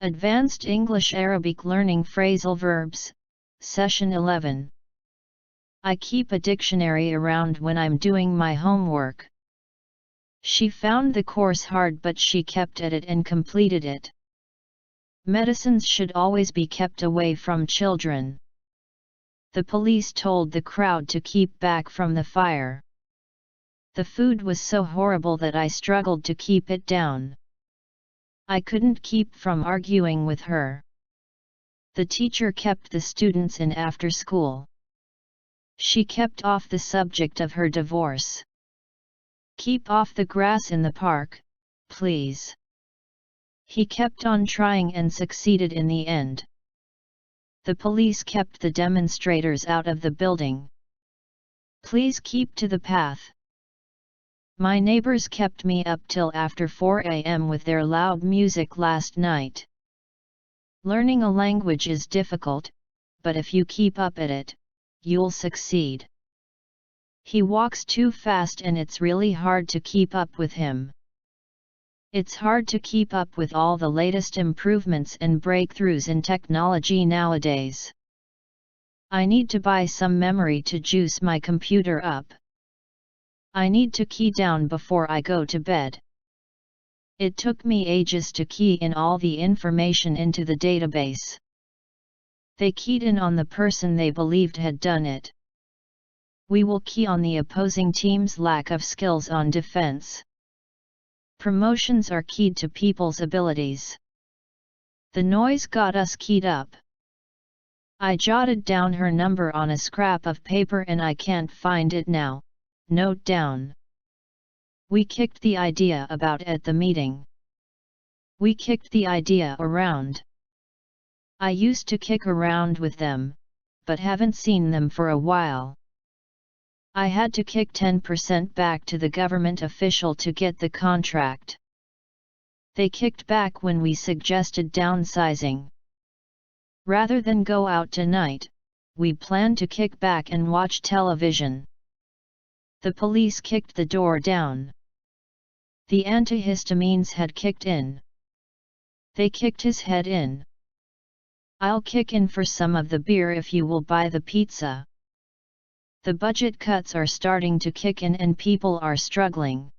Advanced English Arabic Learning Phrasal Verbs, Session 11. I keep a dictionary around when I'm doing my homework. She found the course hard, but she kept at it and completed it. Medicines should always be kept away from children. The police told the crowd to keep back from the fire. The food was so horrible that I struggled to keep it down. I couldn't keep from arguing with her. The teacher kept the students in after school. She kept off the subject of her divorce. Keep off the grass in the park, please. He kept on trying and succeeded in the end. The police kept the demonstrators out of the building. Please keep to the path. My neighbors kept me up till after 4 a.m. with their loud music last night. Learning a language is difficult, but if you keep up at it, you'll succeed. He walks too fast and it's really hard to keep up with him. It's hard to keep up with all the latest improvements and breakthroughs in technology nowadays. I need to buy some memory to juice my computer up. I need to key down before I go to bed. It took me ages to key in all the information into the database. They keyed in on the person they believed had done it. We will key on the opposing team's lack of skills on defense. Promotions are keyed to people's abilities. The noise got us keyed up. I jotted down her number on a scrap of paper and I can't find it now. Note down. We kicked the idea about at the meeting. We kicked the idea around. I used to kick around with them, but haven't seen them for a while. I had to kick 10% back to the government official to get the contract. They kicked back when we suggested downsizing. Rather than go out tonight, we planned to kick back and watch television. The police kicked the door down. The antihistamines had kicked in. They kicked his head in. I'll kick in for some of the beer if you will buy the pizza. The budget cuts are starting to kick in and people are struggling.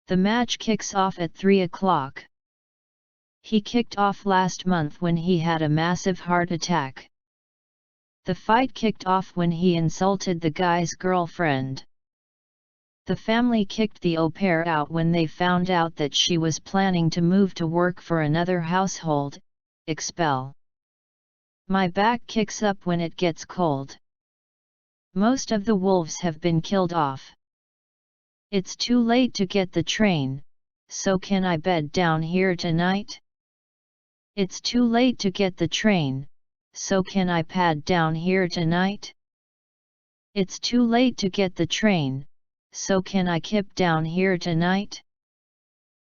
The match kicks off at 3 o'clock. He kicked off last month when he had a massive heart attack. The fight kicked off when he insulted the guy's girlfriend. The family kicked the au pair out when they found out that she was planning to move to work for another household. Expel. My back kicks up when it gets cold. Most of the wolves have been killed off. It's too late to get the train, so can I bed down here tonight? It's too late to get the train, so can I pad down here tonight? It's too late to get the train, so can I kip down here tonight?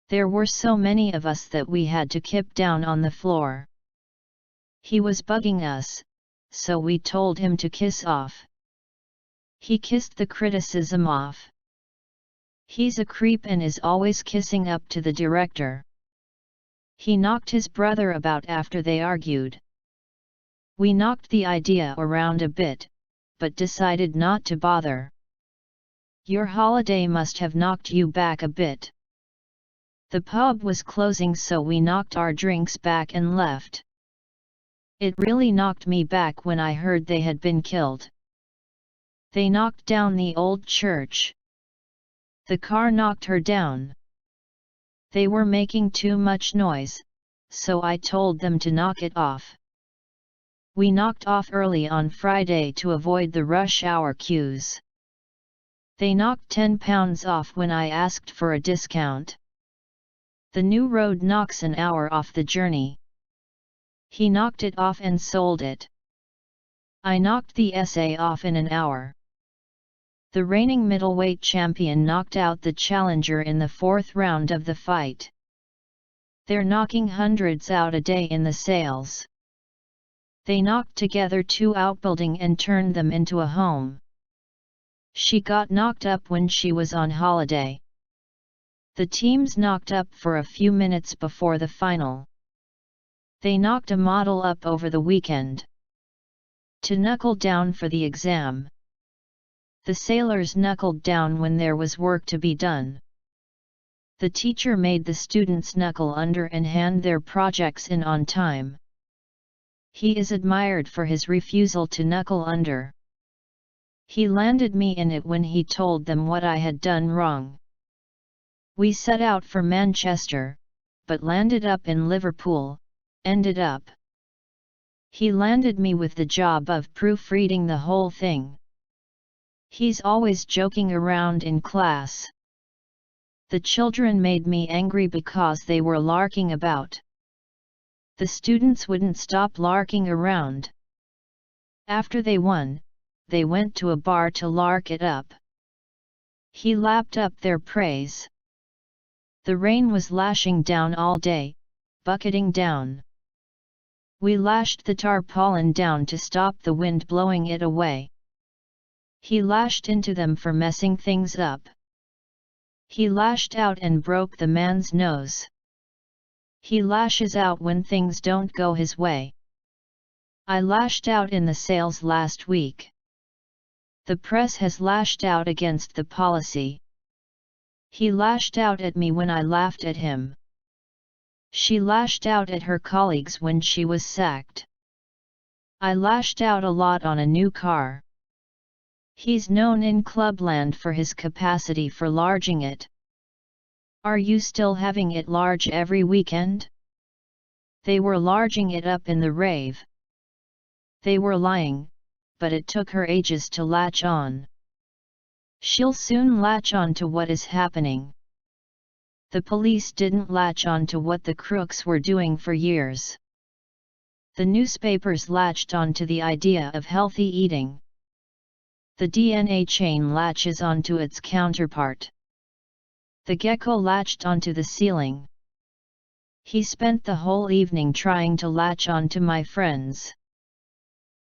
There were so many of us that we had to kip down on the floor. He was bugging us, so we told him to kiss off. He kissed the criticism off. He's a creep and is always kissing up to the director. He knocked his brother about after they argued. We knocked the idea around a bit, but decided not to bother. Your holiday must have knocked you back a bit. The pub was closing, so we knocked our drinks back and left. It really knocked me back when I heard they had been killed. They knocked down the old church. The car knocked her down. They were making too much noise, so I told them to knock it off. We knocked off early on Friday to avoid the rush hour queues. They knocked £10 off when I asked for a discount. The new road knocks an hour off the journey. He knocked it off and sold it. I knocked the essay off in an hour. The reigning middleweight champion knocked out the challenger in the 4th round of the fight. They're knocking hundreds out a day in the sales. They knocked together 2 outbuildings and turned them into a home. She got knocked up when she was on holiday. The teams knocked up for a few minutes before the final. They knocked a model up over the weekend. To knuckle down for the exam. The sailors knuckled down when there was work to be done. The teacher made the students knuckle under and hand their projects in on time. He is admired for his refusal to knuckle under. He landed me in it when he told them what I had done wrong. We set out for Manchester, but landed up in Liverpool, ended up. He landed me with the job of proofreading the whole thing. He's always joking around in class. The children made me angry because they were larking about. The students wouldn't stop larking around. After they won, they went to a bar to lark it up. He lapped up their praise. The rain was lashing down all day, bucketing down. We lashed the tarpaulin down to stop the wind blowing it away. He lashed into them for messing things up. He lashed out and broke the man's nose. He lashes out when things don't go his way. I lashed out in the sales last week. The press has lashed out against the policy. He lashed out at me when I laughed at him. She lashed out at her colleagues when she was sacked. I lashed out a lot on a new car. He's known in Clubland for his capacity for larging it. Are you still having it large every weekend? They were larging it up in the rave. They were lying, but it took her ages to latch on. She'll soon latch on to what is happening. The police didn't latch on to what the crooks were doing for years. The newspapers latched on to the idea of healthy eating. The DNA chain latches onto its counterpart. The gecko latched onto the ceiling. He spent the whole evening trying to latch on to my friends.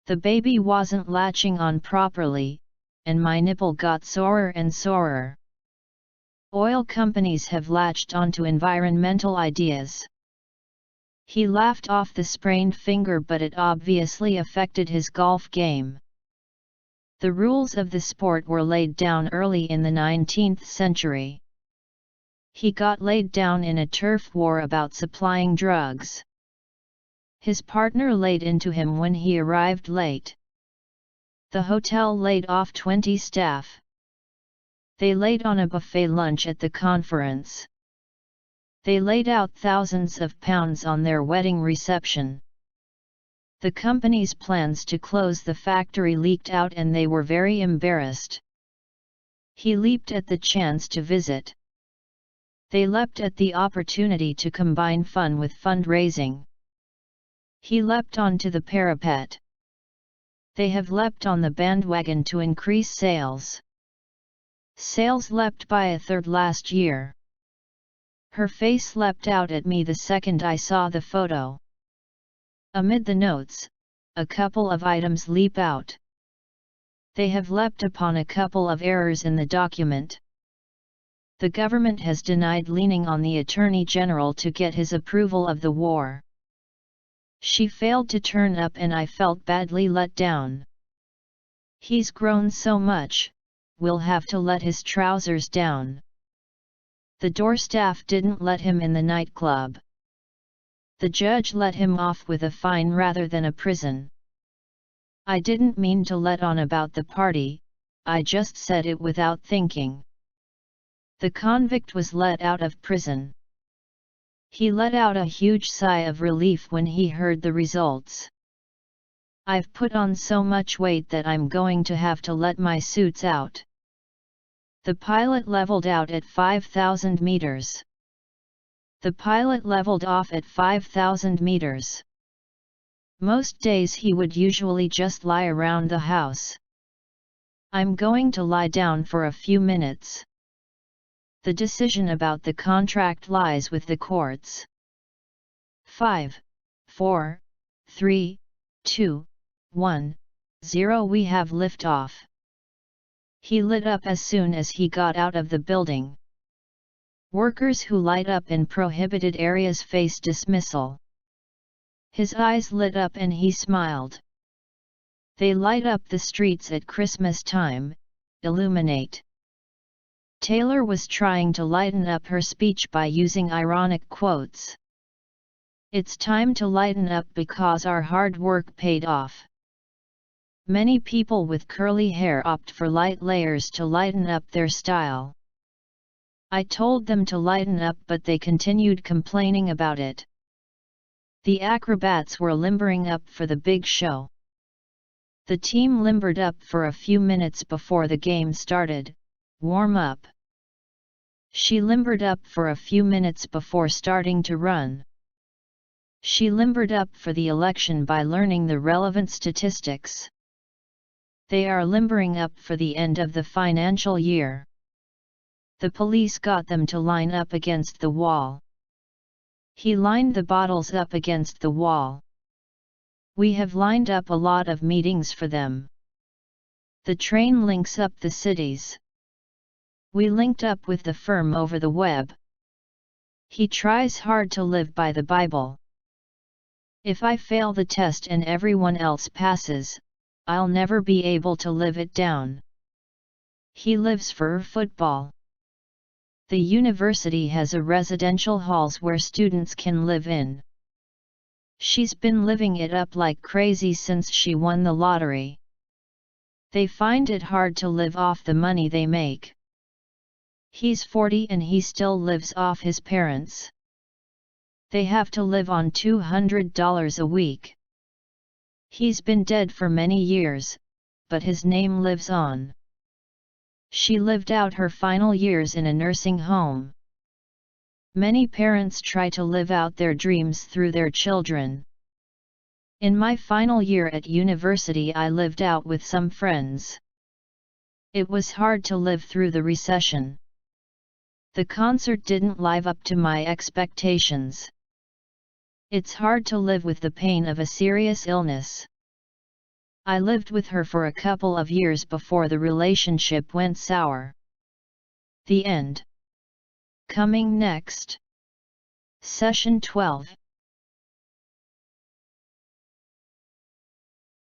The baby wasn't latching on properly, and my nipple got sorer and sorer. Oil companies have latched onto environmental ideas. He laughed off the sprained finger, but it obviously affected his golf game. The rules of the sport were laid down early in the 19th century. He got laid down in a turf war about supplying drugs. His partner laid into him when he arrived late. The hotel laid off 20 staff. They laid on a buffet lunch at the conference. They laid out thousands of pounds on their wedding reception. The company's plans to close the factory leaked out and they were very embarrassed. He leaped at the chance to visit. They leapt at the opportunity to combine fun with fundraising. He leapt onto the parapet. They have leapt on the bandwagon to increase sales. Sales leapt by a third last year. Her face leapt out at me the second I saw the photo. Amid the notes, a couple of items leap out. They have leapt upon a couple of errors in the document. The government has denied leaning on the Attorney General to get his approval of the war. She failed to turn up and I felt badly let down. He's grown so much, we'll have to let his trousers down. The door staff didn't let him in the nightclub. The judge let him off with a fine rather than a prison. I didn't mean to let on about the party, I just said it without thinking. The convict was let out of prison. He let out a huge sigh of relief when he heard the results. I've put on so much weight that I'm going to have to let my suits out. The pilot leveled out at 5,000 meters. The pilot leveled off at 5,000 meters. Most days he would usually just lie around the house. I'm going to lie down for a few minutes. The decision about the contract lies with the courts. 5, 4, 3, 2, 1, 0. We have liftoff. He lit up as soon as he got out of the building. Workers who light up in prohibited areas face dismissal. His eyes lit up and he smiled. They light up the streets at Christmas time, illuminate. Taylor was trying to lighten up her speech by using ironic quotes. It's time to lighten up because our hard work paid off. Many people with curly hair opt for light layers to lighten up their style. I told them to lighten up, but they continued complaining about it. The acrobats were limbering up for the big show. The team limbered up for a few minutes before the game started, warm up. She limbered up for a few minutes before starting to run. She limbered up for the election by learning the relevant statistics. They are limbering up for the end of the financial year. The police got them to line up against the wall. He lined the bottles up against the wall. We have lined up a lot of meetings for them. The train links up the cities. We linked up with the firm over the web. He tries hard to live by the Bible. If I fail the test and everyone else passes, I'll never be able to live it down. He lives for football. The university has a residential halls where students can live in. She's been living it up like crazy since she won the lottery. They find it hard to live off the money they make. He's 40 and he still lives off his parents. They have to live on $200 a week. He's been dead for many years, but his name lives on. She lived out her final years in a nursing home. Many parents try to live out their dreams through their children. In my final year at university, I lived out with some friends. It was hard to live through the recession. The concert didn't live up to my expectations. It's hard to live with the pain of a serious illness. I lived with her for a couple of years before the relationship went sour. The end. Coming next. Session 12.